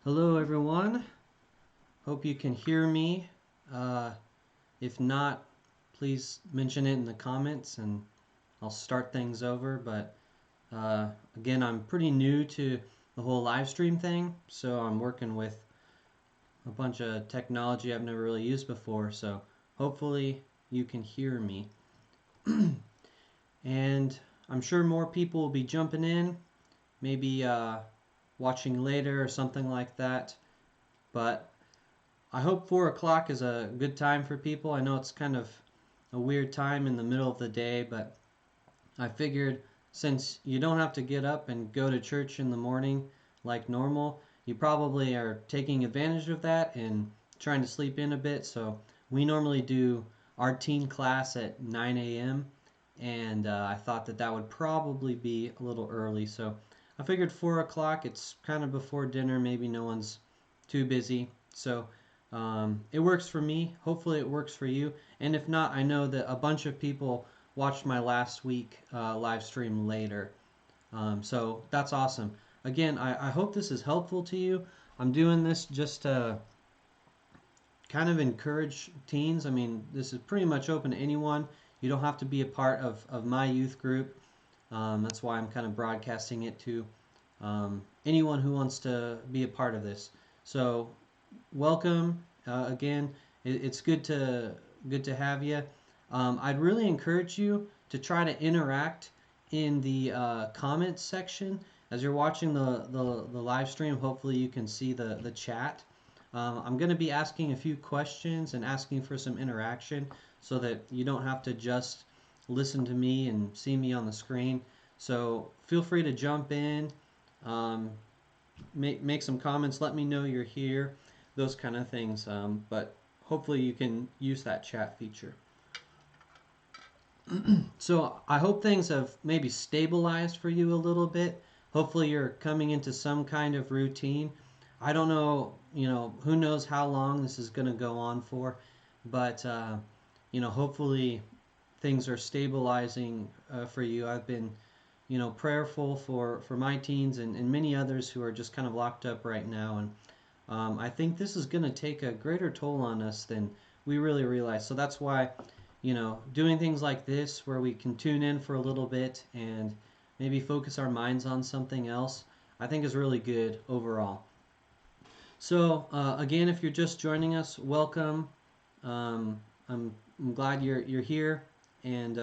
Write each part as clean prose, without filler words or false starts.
Hello, everyone. Hope you can hear me. Uh, if not, please mention it in the comments and I'll start things over. But again, I'm pretty new to the whole live stream thing, so I'm working with a bunch of technology I've never really used before. So hopefully you can hear me. And I'm sure more people will be jumping in, maybe watching later or something like that. But I hope 4 o'clock is a good time for people. I know it's kind of a weird time in the middle of the day, but I figured since you don't have to get up and go to church in the morning like normal, you probably are taking advantage of that and trying to sleep in a bit. So we normally do our teen class at 9 a.m. and I thought that that would probably be a little early. So I figured 4 o'clock, it's kind of before dinner, maybe no one's too busy. So it works for me. Hopefully, it works for you. And if not, I know that a bunch of people watched my last week live stream later. So that's awesome. Again, I hope this is helpful to you. I'm doing this just to kind of encourage teens. I mean, this is pretty much open to anyone. You don't have to be a part of my youth group. That's why I'm kind of broadcasting it to anyone who wants to be a part of this. So welcome again. It's good to have you. I'd really encourage you to try to interact in the comments section as you're watching the live stream. Hopefully, you can see the chat. I'm going to be asking a few questions and asking for some interaction so that you don't have to just listen to me and see me on the screen. So feel free to jump in, um, make some comments, let me know you're here, those kind of things. But hopefully you can use that chat feature. So I hope things have maybe stabilized for you a little bit. Hopefully you're coming into some kind of routine. I don't know, who knows how long this is going to go on for, but hopefully things are stabilizing for you. I've been, prayerful for my teens and many others who are just kind of locked up right now, and I think this is going to take a greater toll on us than we really realize. So that's why, doing things like this where we can tune in for a little bit and maybe focus our minds on something else, I think is really good overall. So, again, if you're just joining us, welcome. Um, I'm glad you're here, and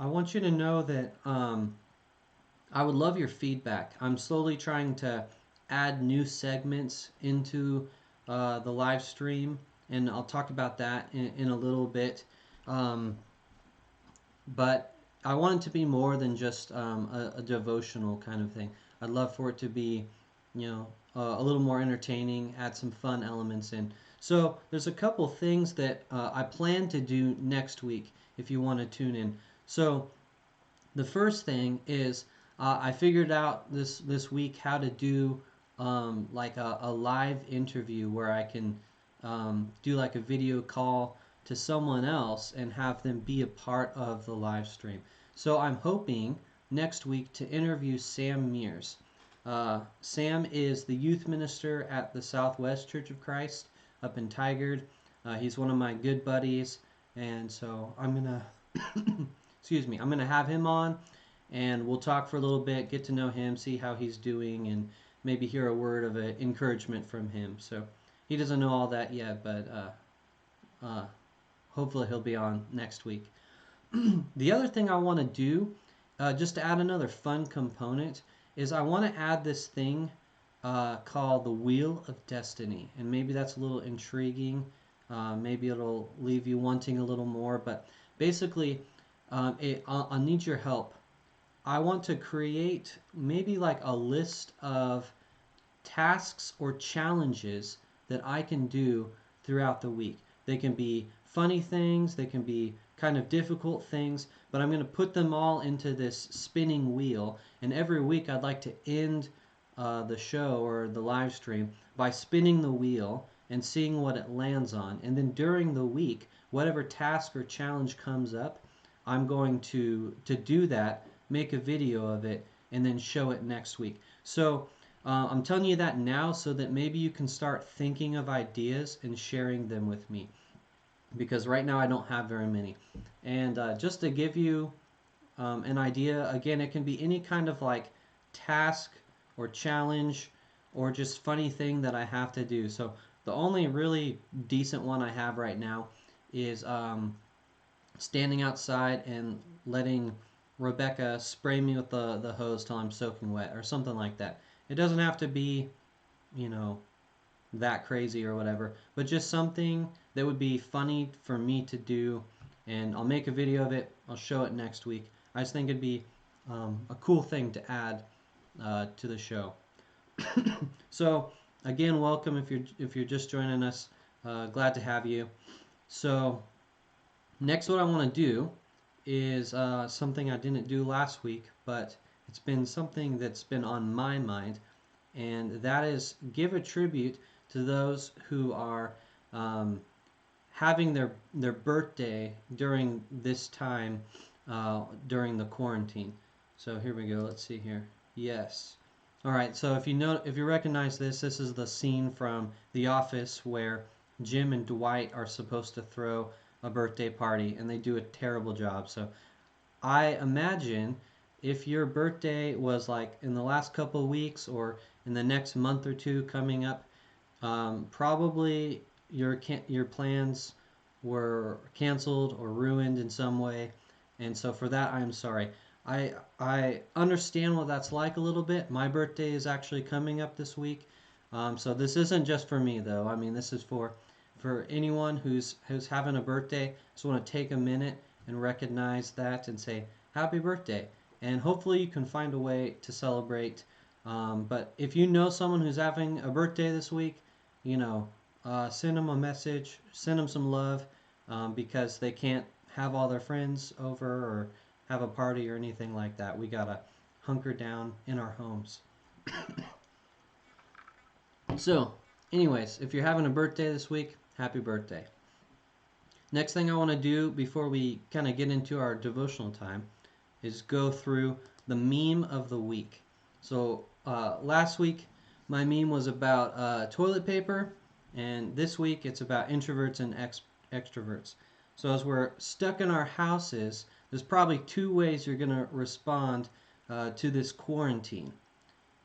I want you to know that I would love your feedback. I'm slowly trying to add new segments into the live stream, and I'll talk about that in a little bit. Um, but I want it to be more than just a devotional kind of thing. I'd love for it to be, a little more entertaining, add some fun elements in. So there's a couple things that I plan to do next week if you want to tune in. So the first thing is I figured out this week how to do like a live interview where I can do like a video call to someone else and have them be a part of the live stream. So I'm hoping next week to interview Sam Mears. Sam is the youth minister at the Southwest Church of Christ up in Tigard. He's one of my good buddies, and so I'm gonna excuse me, I'm going to have him on and we'll talk for a little bit, get to know him, see how he's doing, and maybe hear a word of encouragement from him. So he doesn't know all that yet, but uh, hopefully he'll be on next week. The other thing I want to do, just to add another fun component, is I want to add this thing called the Wheel of Destiny. And maybe that's a little intriguing. Maybe it'll leave you wanting a little more. But basically, I'll need your help. I want to create maybe like a list of tasks or challenges that I can do throughout the week. They can be funny things, they can be kind of difficult things, but I'm going to put them all into this spinning wheel. And every week I'd like to end the show or the live stream by spinning the wheel and seeing what it lands on. And then during the week, whatever task or challenge comes up, I'm going to do that, make a video of it, and then show it next week. So I'm telling you that now so that maybe you can start thinking of ideas and sharing them with me, because right now I don't have very many. And just to give you an idea, again, it can be any kind of like task or challenge or just funny thing that I have to do. So the only really decent one I have right now is standing outside and letting Rebecca spray me with the hose till I'm soaking wet or something like that. It doesn't have to be, you know, that crazy or whatever, but just something that would be funny for me to do. And I'll make a video of it. I'll show it next week. I just think it'd be a cool thing to add to the show. So again, welcome if you're just joining us. Glad to have you. So next, what I want to do is something I didn't do last week, but it's been something that's been on my mind, and that is give a tribute to those who are um, having their birthday during this time during the quarantine. So here we go. Let's see here. Yes. All right. So if you recognize this, this is the scene from The Office where Jim and Dwight are supposed to throw a birthday party, and they do a terrible job. So I imagine if your birthday was like in the last couple of weeks or in the next month or two coming up, probably your plans were canceled or ruined in some way, and so for that I'm sorry. I understand what that's like a little bit. My birthday is actually coming up this week, so this isn't just for me though. I mean, this is for anyone who's having a birthday. I just want to take a minute and recognize that and say happy birthday, and hopefully you can find a way to celebrate. But if you know someone who's having a birthday this week, you know, send them a message, send them some love, because they can't have all their friends over or have a party or anything like that. We gotta hunker down in our homes. So, anyways, if you're having a birthday this week, happy birthday. Next thing I want to do before we kind of get into our devotional time is go through the meme of the week. So, last week, my meme was about toilet paper, and this week it's about introverts and extroverts. So, as we're stuck in our houses, there's probably two ways you're going to respond to this quarantine.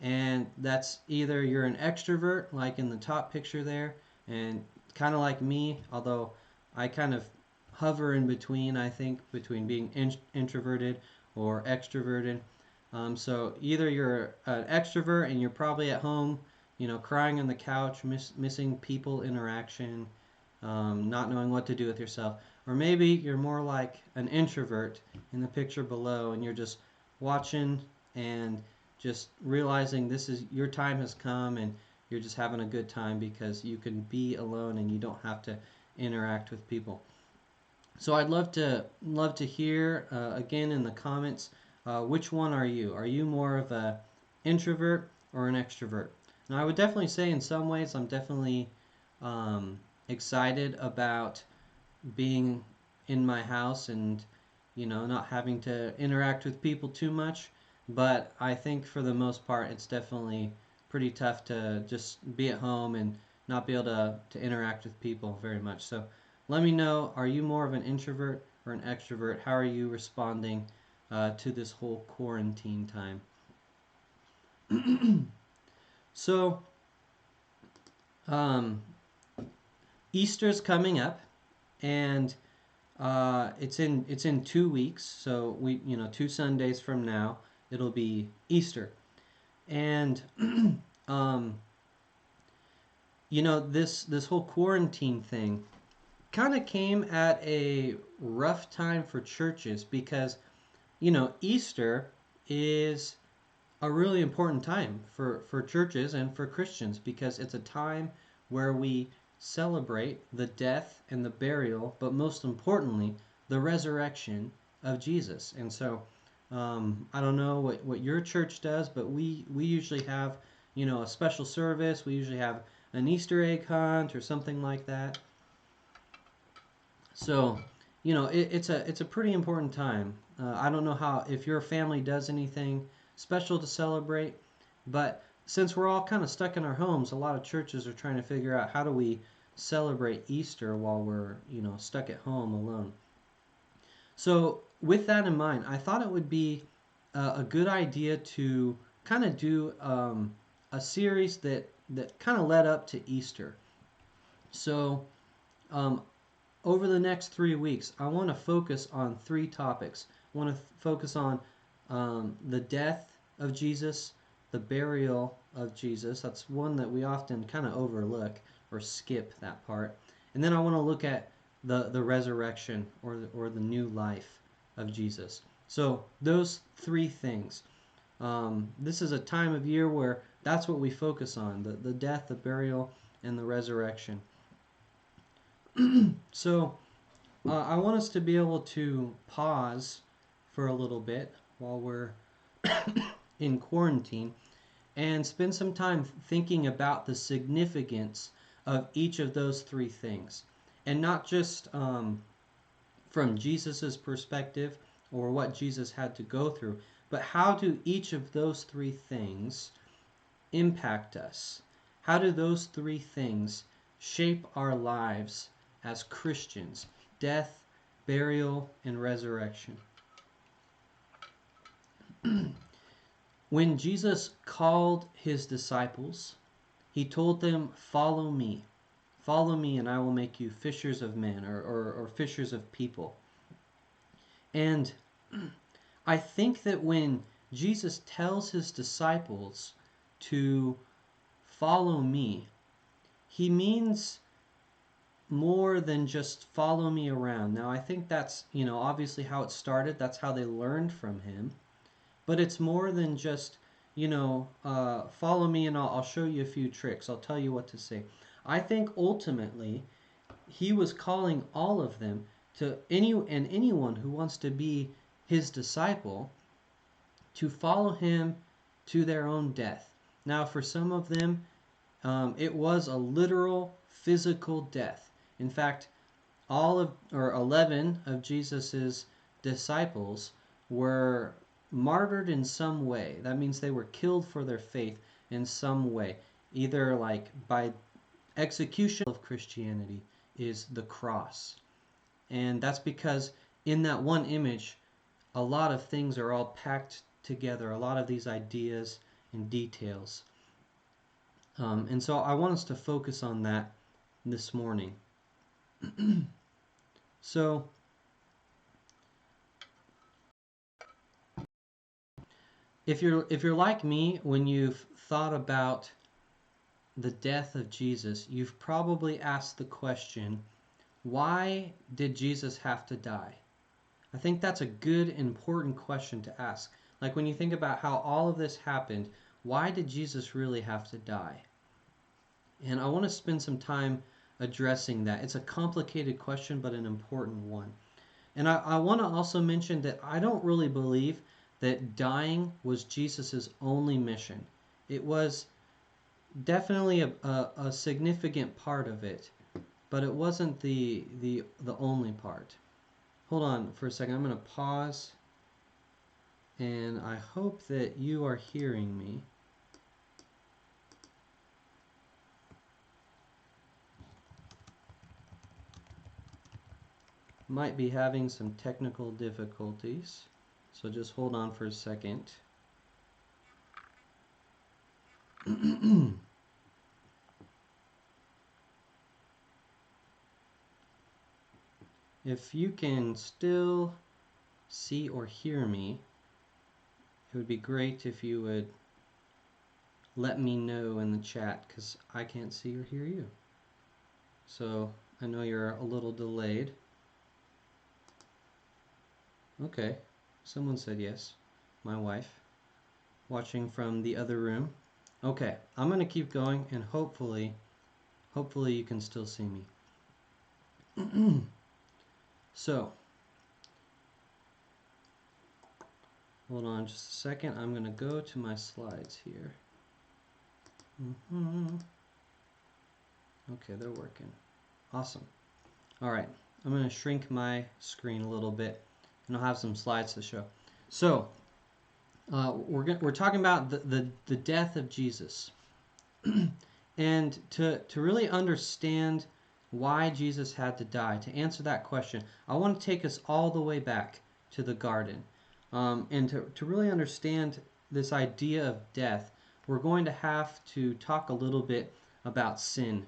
And that's either you're an extrovert, like in the top picture there, and kind of like me, although I kind of hover in between, I think, between being introverted or extroverted. So either you're an extrovert and you're probably at home, you know, crying on the couch, missing people interaction, not knowing what to do with yourself. Or maybe you're more like an introvert in the picture below and you're just watching and just realizing this is your time has come and you're just having a good time because you can be alone and you don't have to interact with people. So I'd love to hear again in the comments, which one are you? Are you more of a introvert or an extrovert? Now I would definitely say in some ways I'm definitely excited about being in my house and not having to interact with people too much. But I think for the most part it's definitely pretty tough to just be at home and not be able to interact with people very much. So let me know, are you more of an introvert or an extrovert? How are you responding to this whole quarantine time? So, um, Easter's coming up, and it's in 2 weeks. So two Sundays from now, it'll be Easter, and um, this whole quarantine thing kind of came at a rough time for churches because Easter is a really important time for churches and for Christians because it's a time where we celebrate the death and the burial, but most importantly, the resurrection of Jesus. And so, I don't know what your church does, but we usually have, a special service. We usually have an Easter egg hunt or something like that. So, it's a pretty important time. I don't know how if your family does anything special to celebrate, but since we're all kind of stuck in our homes, a lot of churches are trying to figure out how do we celebrate Easter while we're, stuck at home alone. So, with that in mind, I thought it would be a good idea to kind of do a series that kind of led up to Easter. So, um, over the next 3 weeks, I want to focus on three topics. I want to focus on the death of Jesus, the burial of Jesus. That's one that we often kind of overlook or skip that part. And then I want to look at the resurrection or the new life of Jesus. So those three things. This is a time of year where that's what we focus on, the death, the burial, and the resurrection. So I want us to be able to pause for a little bit while we're in quarantine and spend some time thinking about the significance of each of those three things. And not just from Jesus's perspective or what Jesus had to go through, but how do each of those three things impact us? How do those three things shape our lives as Christians? Death, burial, and resurrection. When Jesus called his disciples, he told them, "Follow me. Follow me, and I will make you fishers of men," or fishers of people. And I think that when Jesus tells his disciples to follow me, he means more than just follow me around. Now, I think that's, obviously how it started. That's how they learned from him. But it's more than just, follow me and I'll show you a few tricks. I'll tell you what to say. I think ultimately he was calling all of them to anyone who wants to be his disciple to follow him to their own death. Now, for some of them, it was a literal physical death. In fact, 11 of Jesus's disciples were martyred in some way. That means they were killed for their faith in some way, either like by execution. Of Christianity is the cross. And that's because in that one image, a lot of things are all packed together, a lot of these ideas and details. And so I want us to focus on that this morning. So, if you're like me, when you've thought about the death of Jesus, you've probably asked the question, why did Jesus have to die? I think that's a good, important question to ask. Like when you think about how all of this happened, why did Jesus really have to die? And I want to spend some time addressing that. It's a complicated question, but an important one. And I want to also mention that I don't really believe that dying was Jesus's only mission. It was definitely a significant part of it, but it wasn't the only part. Hold on for a second. I'm going to pause, and I hope that you are hearing me. Might be having some technical difficulties, so just hold on for a second. If you can still see or hear me, it would be great if you would let me know in the chat, because I can't see or hear you. So I know you're a little delayed. Okay, someone said yes. My wife, watching from the other room. Okay, I'm going to keep going, and hopefully you can still see me. So, hold on just a second. I'm going to go to my slides here. Okay, they're working. Awesome. All right, I'm going to shrink my screen a little bit, and I'll have some slides to show. So, we're talking about the death of Jesus. And to really understand why Jesus had to die, to answer that question, I want to take us all the way back to the garden. And to really understand this idea of death, we're going to have to talk a little bit about sin.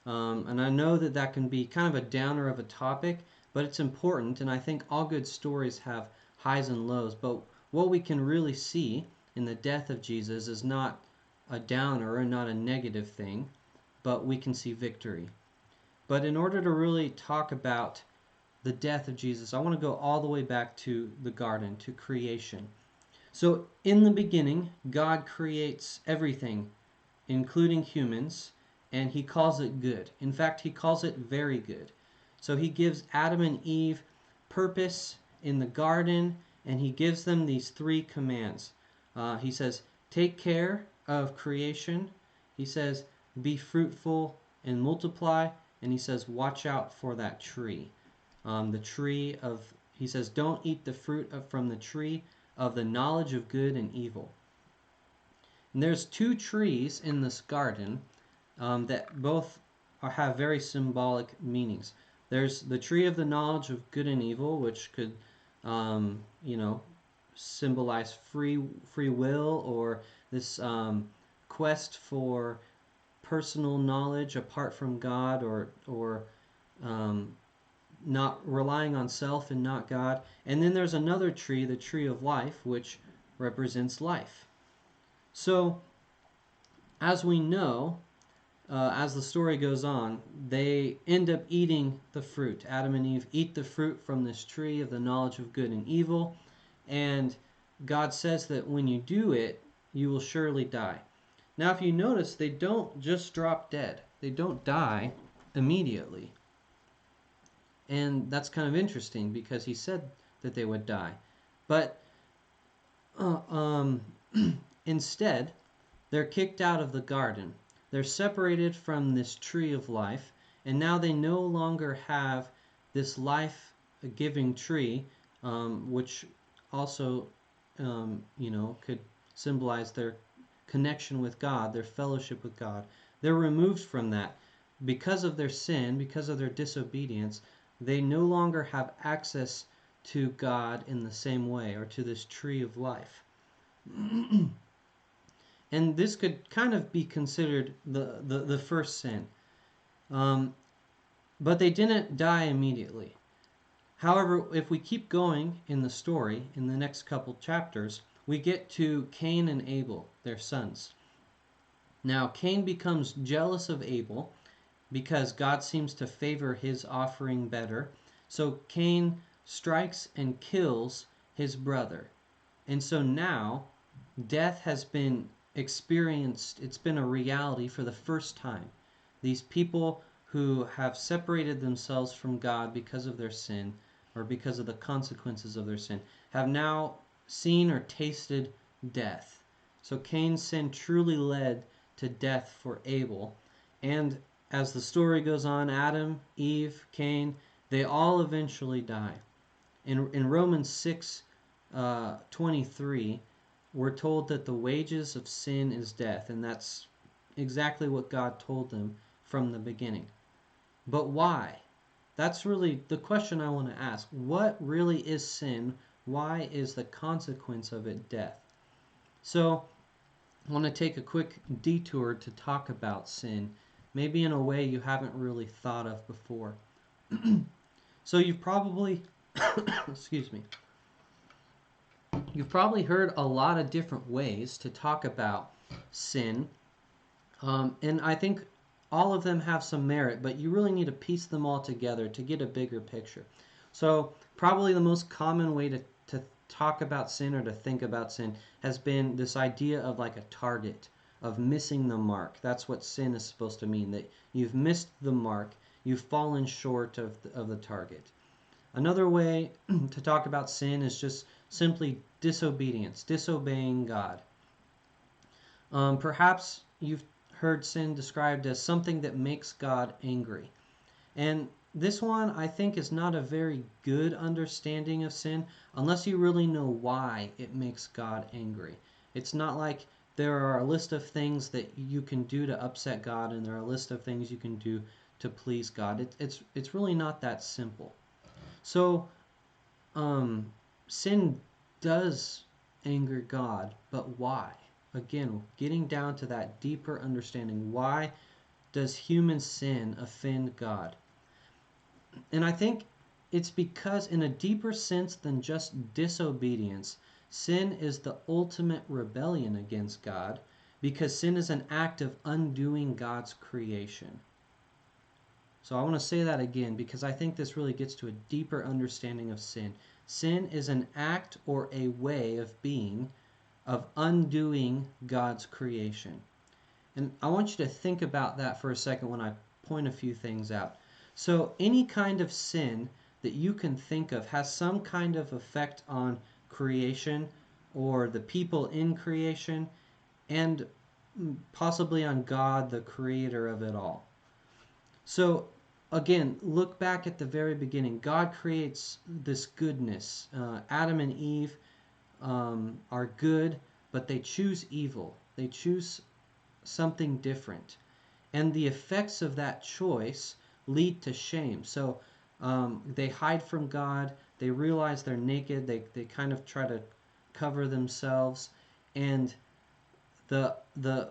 And I know that that can be kind of a downer of a topic, but it's important, and I think all good stories have highs and lows. But what we can really see in the death of Jesus is not a downer and not a negative thing, but we can see victory. But in order to really talk about the death of Jesus, I want to go all the way back to the garden, to creation. So, in the beginning, God creates everything, including humans, and he calls it good. In fact, he calls it very good. So, he gives Adam and Eve purpose in the garden, and he gives them these three commands. He says, take care of creation. He says, be fruitful and multiply. And he says, watch out for that tree. The tree of, he says, don't eat the fruit from the tree of the knowledge of good and evil. And there's two trees in this garden that both have very symbolic meanings. There's the tree of the knowledge of good and evil, which could, you know, symbolize free will, or this quest for personal knowledge apart from God, or not relying on self and not God. And then there's another tree, the tree of life, which represents life. So, as we know, as the story goes on, they end up eating the fruit. Adam and Eve eat the fruit from this tree of the knowledge of good and evil. And God says that when you do it, you will surely die. Now, if you notice, they don't just drop dead. They don't die immediately. And that's kind of interesting because he said that they would die. But instead, they're kicked out of the garden. They're separated from this tree of life, and now they no longer have this life-giving tree, which also, could symbolize their connection with God, their fellowship with God. They're removed from that. Because of their sin, because of their disobedience, they no longer have access to God in the same way, or to this tree of life. And this could kind of be considered the first sin. But they didn't die immediately. However, if we keep going in the story, in the next couple chapters, we get to Cain and Abel, their sons. Now, Cain becomes jealous of Abel because God seems to favor his offering better. So Cain strikes and kills his brother. And so now, death has been experienced, it's been a reality for the first time. These people who have separated themselves from God because of their sin, or because of the consequences of their sin, have now seen or tasted death. So Cain's sin truly led to death for Abel. And as the story goes on, Adam, Eve, Cain, they all eventually die. In Romans 6:23, we're told that the wages of sin is death, and that's exactly what God told them from the beginning. But why? That's really the question I want to ask. What really is sin? Why is the consequence of it death? So, I want to take a quick detour to talk about sin, maybe in a way you haven't really thought of before. So you've probably, excuse me, you've probably heard a lot of different ways to talk about sin, and I think all of them have some merit, but you really need to piece them all together to get a bigger picture. So probably the most common way to talk about sin, or to think about sin, has been this idea of like a target, of missing the mark. That's what sin is supposed to mean, that you've missed the mark, you've fallen short of the target. Another way to talk about sin is just simply disobedience, disobeying God. Perhaps you've heard sin described as something that makes God angry. And this one I think is not a very good understanding of sin unless you really know why it makes God angry. It's not like there are a list of things that you can do to upset God and there are a list of things you can do to please God. It's really not that simple. So um, sin does anger God, but why? Again, getting down to that deeper understanding. Why does human sin offend God? And I think it's because, in a deeper sense than just disobedience, sin is the ultimate rebellion against God, because sin is an act of undoing God's creation. So I want to say that again because I think this really gets to a deeper understanding of sin. Sin is an act or a way of being, of undoing God's creation. And I want you to think about that for a second when I point a few things out. So, any kind of sin that you can think of has some kind of effect on creation or the people in creation and possibly on God, the creator of it all. So, again, look back at the very beginning. God creates this goodness. Adam and Eve are good, but they choose evil. They choose something different. And the effects of that choice lead to shame. So they hide from God. They realize they're naked. They kind of try to cover themselves. And the the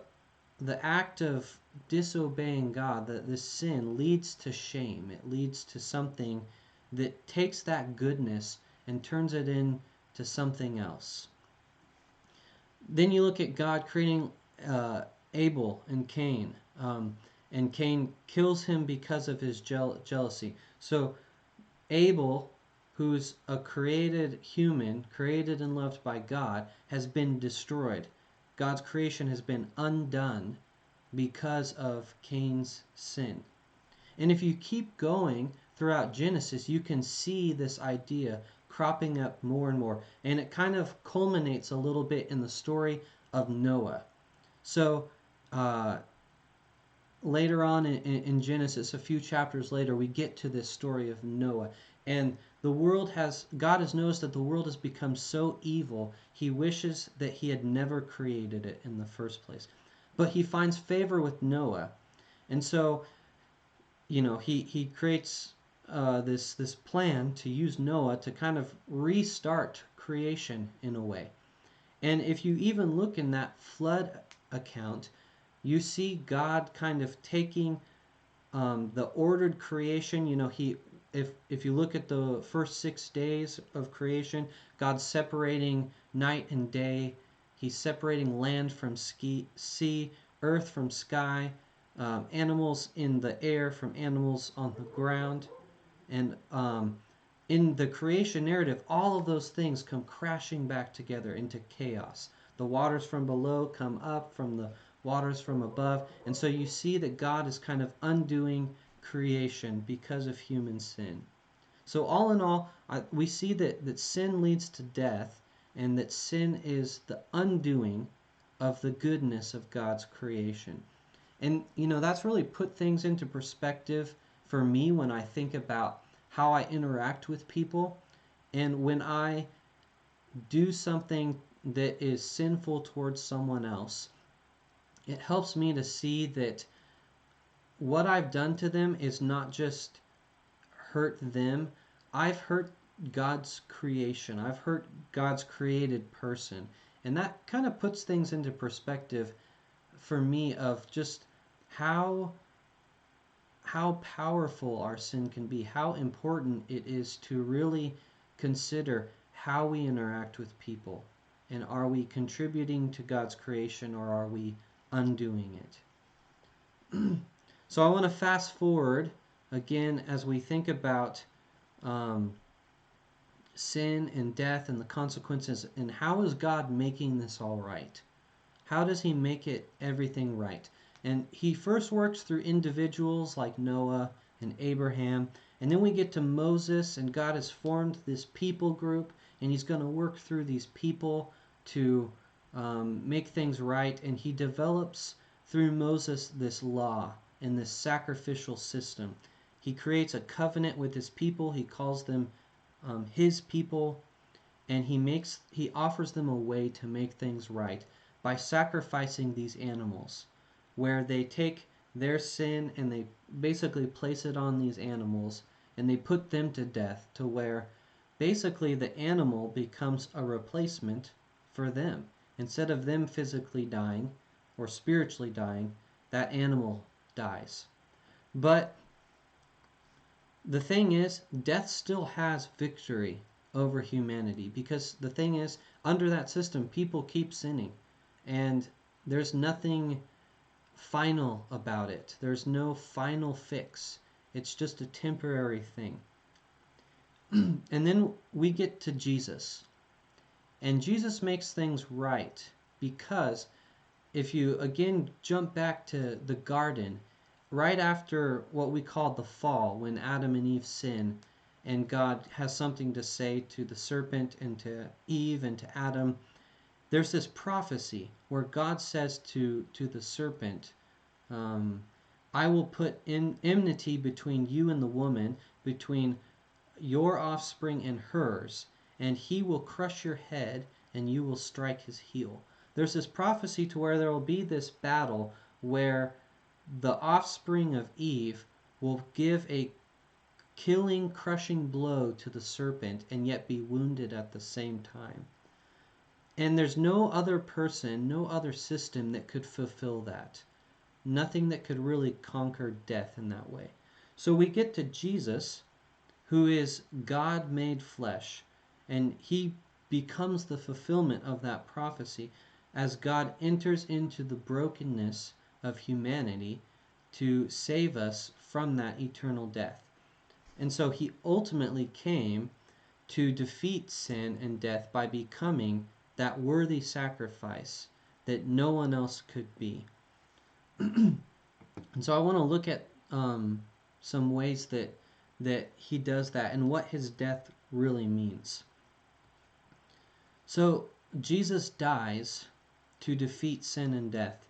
the act of disobeying God, the sin leads to shame. It leads to something that takes that goodness and turns it into something else. Then you look at God creating Abel and Cain, and Cain kills him because of his jealousy. So Abel, who's a created human, created and loved by God, has been destroyed. God's creation has been undone because of Cain's sin. And if you keep going throughout Genesis, you can see this idea cropping up more and more. And it kind of culminates a little bit in the story of Noah. So later on in Genesis, a few chapters later, we get to this story of Noah. And God has noticed that the world has become so evil, he wishes that he had never created it in the first place. But he finds favor with Noah. And so he creates this plan to use Noah to kind of restart creation in a way. And if you even look in that flood account, you see God kind of taking the ordered creation. If you look at the first 6 days of creation, God's separating night and day. He's separating land from sea, earth from sky, animals in the air from animals on the ground. And in the creation narrative, all of those things come crashing back together into chaos. The waters from below come up from the waters from above. And so you see that God is kind of undoing creation because of human sin. So all in all, we see that sin leads to death and that sin is the undoing of the goodness of God's creation. And, that's really put things into perspective for me when I think about how I interact with people. And when I do something that is sinful towards someone else, it helps me to see that what I've done to them is not just hurt them. I've hurt God's creation. I've hurt God's created person. And that kind of puts things into perspective for me of just how powerful our sin can be, how important it is to really consider how we interact with people. And are we contributing to God's creation or are we undoing it? So I want to fast forward again as we think about sin and death and the consequences, and how is God making this all right? How does he make it everything right? And he first works through individuals like Noah and Abraham. And then we get to Moses, and God has formed this people group, and he's going to work through these people to make things right. And he develops through Moses this law and this sacrificial system. He creates a covenant with his people. He calls them his people, and he offers them a way to make things right by sacrificing these animals, where they take their sin and they basically place it on these animals and they put them to death, to where basically the animal becomes a replacement for them. Instead of them physically dying or spiritually dying, that animal dies. But the thing is, death still has victory over humanity, because the thing is, under that system, people keep sinning, and there's nothing final about it. There's no final fix. It's just a temporary thing. And then we get to Jesus. And Jesus makes things right, because if you again jump back to the garden, right after what we call the fall, when Adam and Eve sin, and God has something to say to the serpent and to Eve and to Adam, there's this prophecy where God says to the serpent, I will put enmity between you and the woman, between your offspring and hers, and he will crush your head and you will strike his heel. There's this prophecy to where there will be this battle where the offspring of Eve will give a killing, crushing blow to the serpent and yet be wounded at the same time. And there's no other person, no other system that could fulfill that. Nothing that could really conquer death in that way. So we get to Jesus, who is God made flesh, and he becomes the fulfillment of that prophecy as God enters into the brokenness of humanity to save us from that eternal death. And so he ultimately came to defeat sin and death by becoming that worthy sacrifice that no one else could be. And so I want to look at some ways that he does that and what his death really means. So Jesus dies to defeat sin and death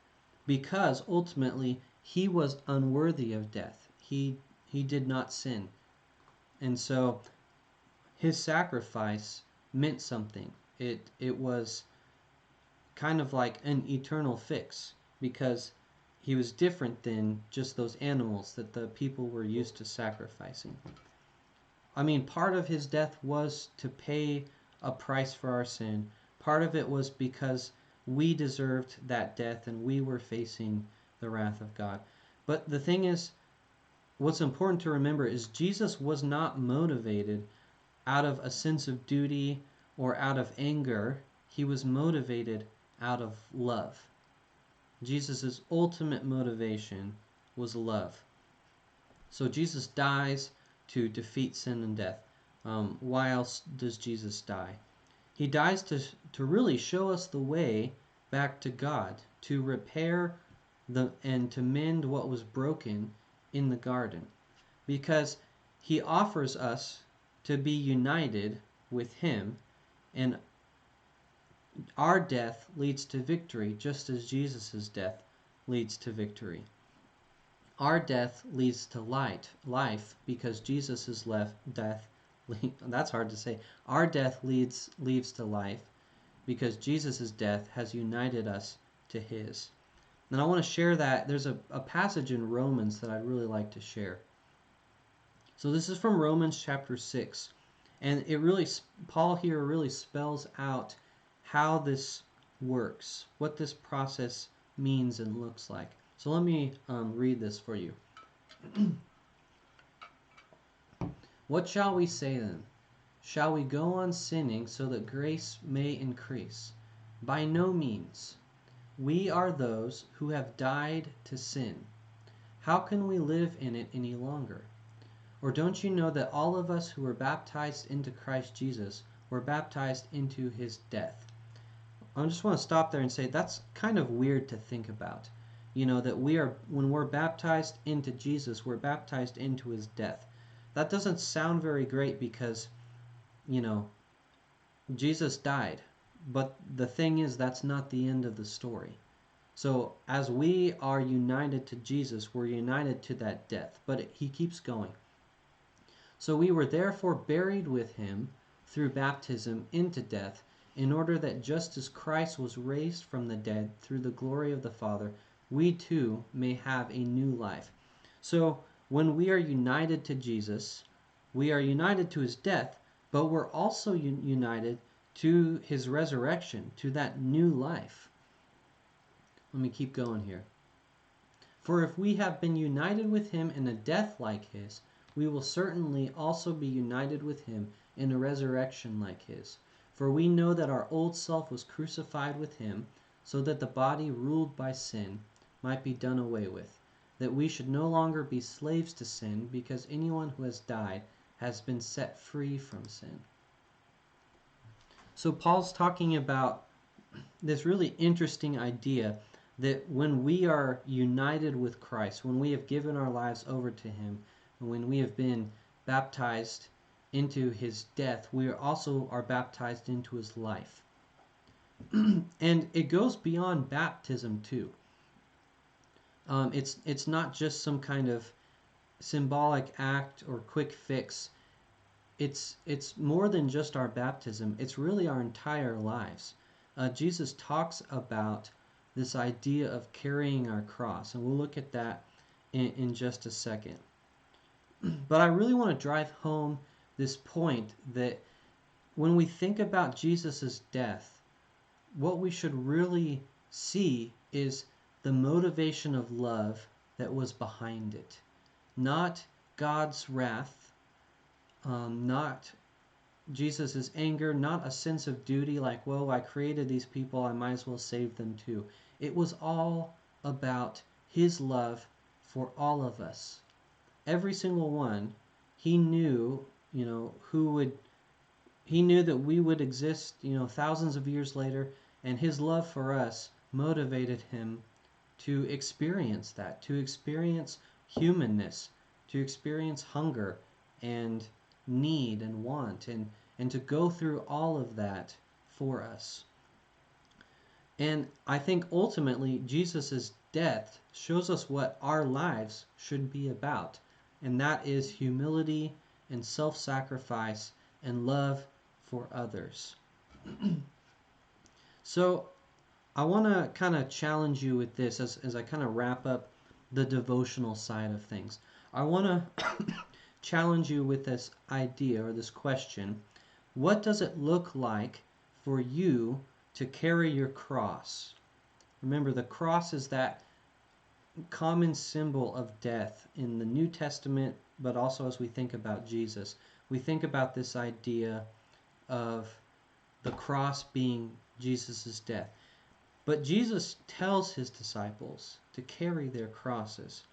because ultimately he was unworthy of death. He did not sin. And so his sacrifice meant something. It was kind of like an eternal fix, because he was different than just those animals that the people were used to sacrificing. I mean, part of his death was to pay a price for our sin. Part of it was because we deserved that death and we were facing the wrath of God. But the thing is, what's important to remember is Jesus was not motivated out of a sense of duty or out of anger. He was motivated out of love. Jesus' ultimate motivation was love. So Jesus dies to defeat sin and death. Why else does Jesus die? He dies to really show us the way back to God, to repair and to mend what was broken in the garden. Because he offers us to be united with him, and our death leads to victory, just as Jesus' death leads to victory. Our death leads to life, because Jesus' death, that's hard to say. Our death leads to life, because Jesus' death has united us to his. And I want to share that. There's a passage in Romans that I'd really like to share. So this is from Romans chapter 6. And Paul here really spells out how this works, what this process means and looks like. So let me read this for you. What shall we say then? Shall we go on sinning so that grace may increase? By no means. We are those who have died to sin. How can we live in it any longer? Or don't you know that all of us who were baptized into Christ Jesus were baptized into his death? I just want to stop there and say that's kind of weird to think about. You know, that when we're baptized into Jesus, we're baptized into his death. That doesn't sound very great because, you know, Jesus died. But the thing is, that's not the end of the story. So as we are united to Jesus, we're united to that death. But he keeps going. So we were therefore buried with him through baptism into death, in order that just as Christ was raised from the dead through the glory of the Father, we too may have a new life. So when we are united to Jesus, we are united to his death, but we're also united to his resurrection, to that new life. Let me keep going here. For if we have been united with him in a death like his, we will certainly also be united with him in a resurrection like his. For we know that our old self was crucified with him, so that the body ruled by sin might be done away with, that we should no longer be slaves to sin, because anyone who has died has been set free from sin. So Paul's talking about this really interesting idea that when we are united with Christ, when we have given our lives over to him, and when we have been baptized into his death, we also are baptized into his life. And it goes beyond baptism too. It's not just some kind of symbolic act or quick fix. It's more than just our baptism. It's really our entire lives. Jesus talks about this idea of carrying our cross, and we'll look at that in just a second. But I really want to drive home this point that when we think about Jesus' death, what we should really see is the motivation of love that was behind it. Not God's wrath, not Jesus' anger, not a sense of duty like, well, I created these people, I might as well save them too. It was all about his love for all of us. Every single one, he knew, he knew that we would exist, thousands of years later, and his love for us motivated him to experience that, to experience humanness, to experience hunger and need and want, and to go through all of that for us. And I think ultimately Jesus' death shows us what our lives should be about, and that is humility and self-sacrifice and love for others. So I want to kind of challenge you with this as I kind of wrap up the devotional side of things. I want to challenge you with this idea or this question. What does it look like for you to carry your cross? Remember, the cross is that common symbol of death in the New Testament, but also as we think about Jesus. We think about this idea of the cross being Jesus' death. But Jesus tells his disciples to carry their crosses.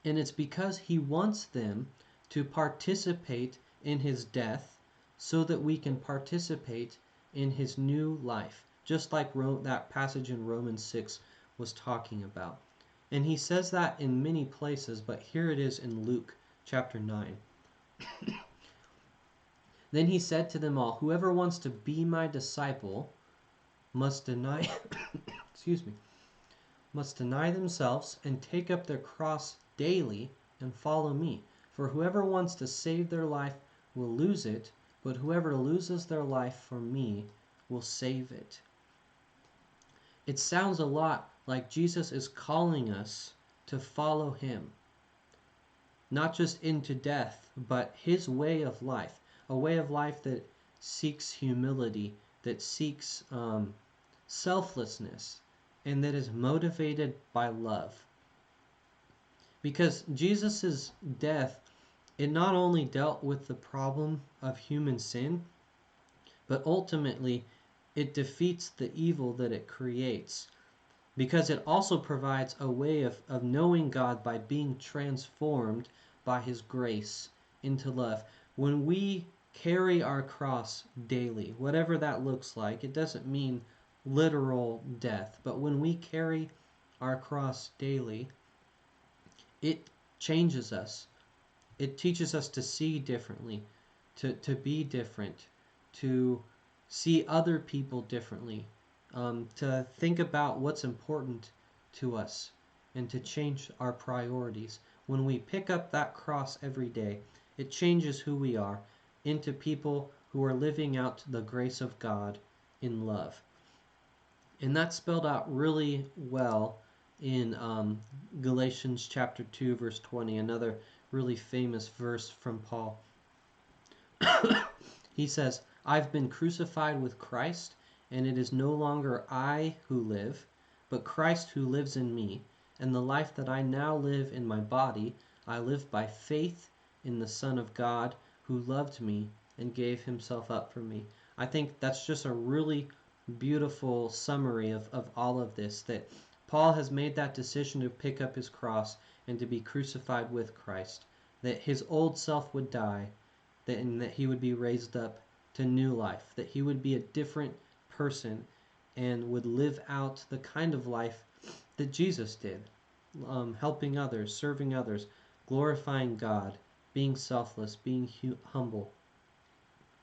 And it's because he wants them to participate in his death so that we can participate in his new life, just like that passage in Romans 6 was talking about. And he says that in many places, but here it is in Luke chapter 9. Then he said to them all, whoever wants to be my disciple must deny must deny themselves and take up their cross daily and follow me. For whoever wants to save their life will lose it, but whoever loses their life for me will save it. It sounds a lot like Jesus is calling us to follow him, not just into death, but his way of life, a way of life that seeks humility, that seeks selflessness, and that is motivated by love. Because Jesus' death, it not only dealt with the problem of human sin, but ultimately it defeats the evil that it creates. Because it also provides a way of knowing God by being transformed by his grace into love. When we carry our cross daily, whatever that looks like, it doesn't mean literal death, but when we carry our cross daily, it changes us. It teaches us to see differently, to be different, to see other people differently, to think about what's important to us, and to change our priorities. When we pick up that cross every day, It changes who we are into people who are living out the grace of God in love. And that's spelled out really well in Galatians chapter 2, verse 20, another really famous verse from Paul. He says, I've been crucified with Christ, and it is no longer I who live, but Christ who lives in me. And the life that I now live in my body, I live by faith in the Son of God who loved me and gave himself up for me. I think that's just a really beautiful summary of all of this, that Paul has made that decision to pick up his cross and to be crucified with Christ, that his old self would die, and that he would be raised up to new life, that he would be a different person and would live out the kind of life that Jesus did, helping others, serving others, glorifying God, being selfless, being humble,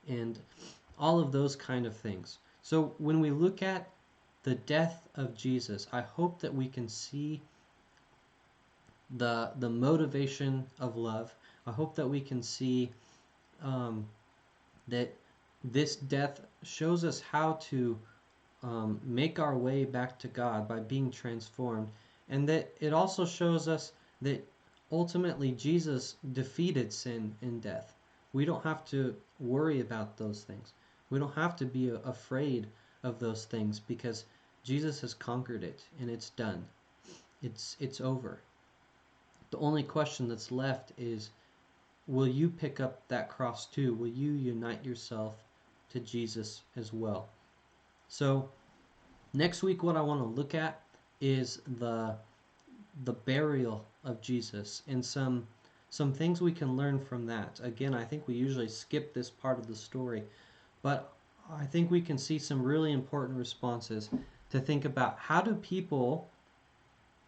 and all of those kind of things. So when we look at the death of Jesus, I hope that we can see the motivation of love. I hope that we can see that this death shows us how to make our way back to God by being transformed, and that it also shows us that ultimately Jesus defeated sin and death. We don't have to worry about those things. We don't have to be afraid of those things because Jesus has conquered it and it's done. It's over. The only question that's left is, will you pick up that cross too? Will you unite yourself to Jesus as well? So next week what I want to look at is the burial of Jesus and some things we can learn from that. Again, I think we usually skip this part of the story, but I think we can see some really important responses to think about. How do people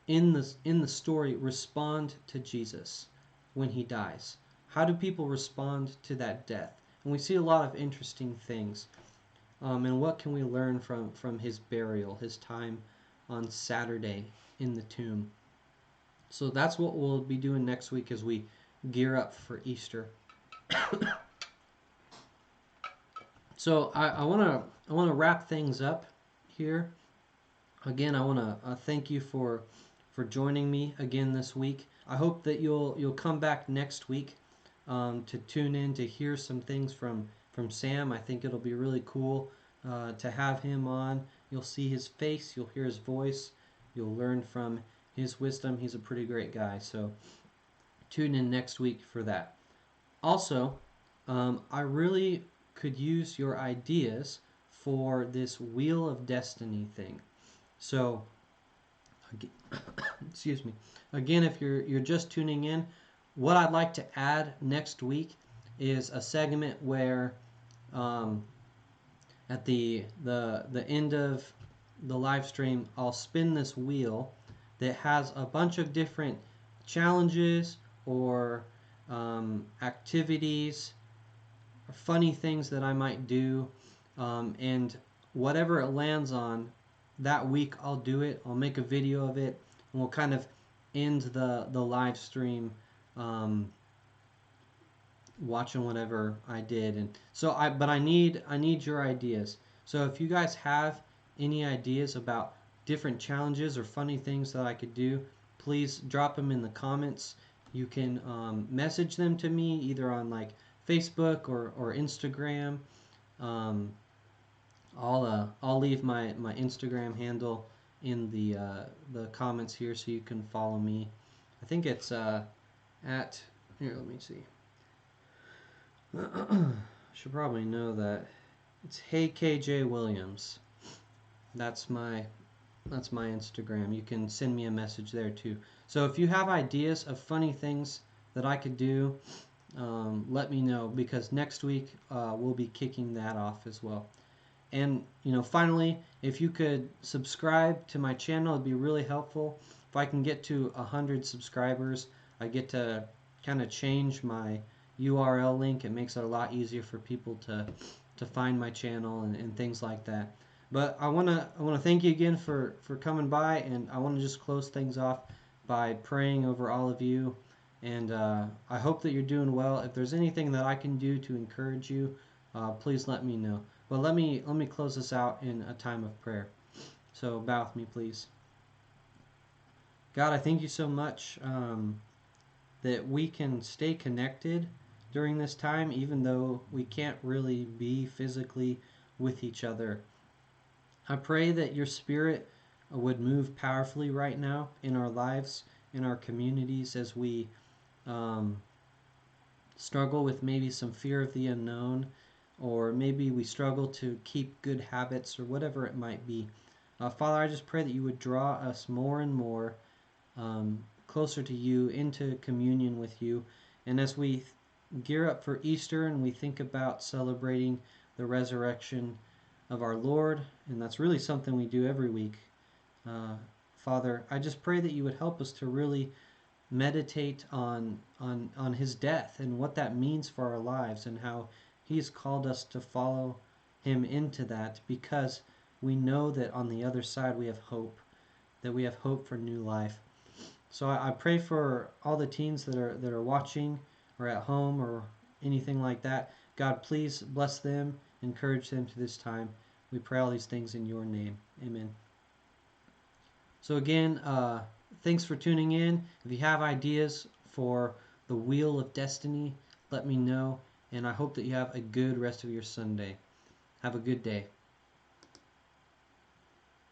in the story respond to Jesus when he dies? How do people respond to that death? And we see a lot of interesting things. And what can we learn from his burial, his time on Saturday in the tomb? So that's what we'll be doing next week as we gear up for Easter. So I want to wrap things up here. Again, I want to thank you for joining me again this week. I hope that you'll come back next week to tune in to hear some things from Sam. I think it'll be really cool to have him on. You'll see his face, you'll hear his voice, you'll learn from his wisdom. He's a pretty great guy. So tune in next week for that. Also, I really could use your ideas for this Wheel of Destiny thing. So, excuse me. Again, if you're just tuning in, what I'd like to add next week is a segment where at the end of the live stream, I'll spin this wheel that has a bunch of different challenges or activities or funny things that I might do, and whatever it lands on that week, I'll do it. I'll make a video of it, and we'll kind of end the live stream watching whatever I did. And so I need your ideas. So if you guys have any ideas about different challenges or funny things that I could do, please drop them in the comments. You can message them to me either on like Facebook or Instagram. I'll leave my Instagram handle in the comments here so you can follow me. I think it's at here. Let me see. Should probably know that. It's Hey KJ Williams. That's my Instagram. You can send me a message there too. So if you have ideas of funny things that I could do, let me know, because next week we'll be kicking that off as well. And finally, if you could subscribe to my channel, it'd be really helpful. If I can get to 100 subscribers, I get to kind of change my URL link. It makes it a lot easier for people to find my channel and things like that. But I wanna thank you again for coming by, and I want to just close things off by praying over all of you. And I hope that you're doing well. If there's anything that I can do to encourage you, please let me know. Well, let me close this out in a time of prayer. So bow with me, please. God, I thank you so much that we can stay connected during this time, even though we can't really be physically with each other. I pray that your spirit would move powerfully right now in our lives, in our communities, as we um, struggle with maybe some fear of the unknown, or maybe we struggle to keep good habits, or whatever it might be. Father, I just pray that you would draw us more and more closer to you, into communion with you. And as we gear up for Easter and we think about celebrating the resurrection of our Lord, and that's really something we do every week, uh, Father, I just pray that you would help us to really meditate on his death and what that means for our lives, and how he's called us to follow him into that, because we know that on the other side we have hope, that we have hope for new life. So I pray for all the teens that are watching or at home or anything like that. God, please bless them, encourage them to this time. We pray all these things in your name. Amen. So again, thanks for tuning in. If you have ideas for the Wheel of Destiny, let me know. And I hope that you have a good rest of your Sunday. Have a good day.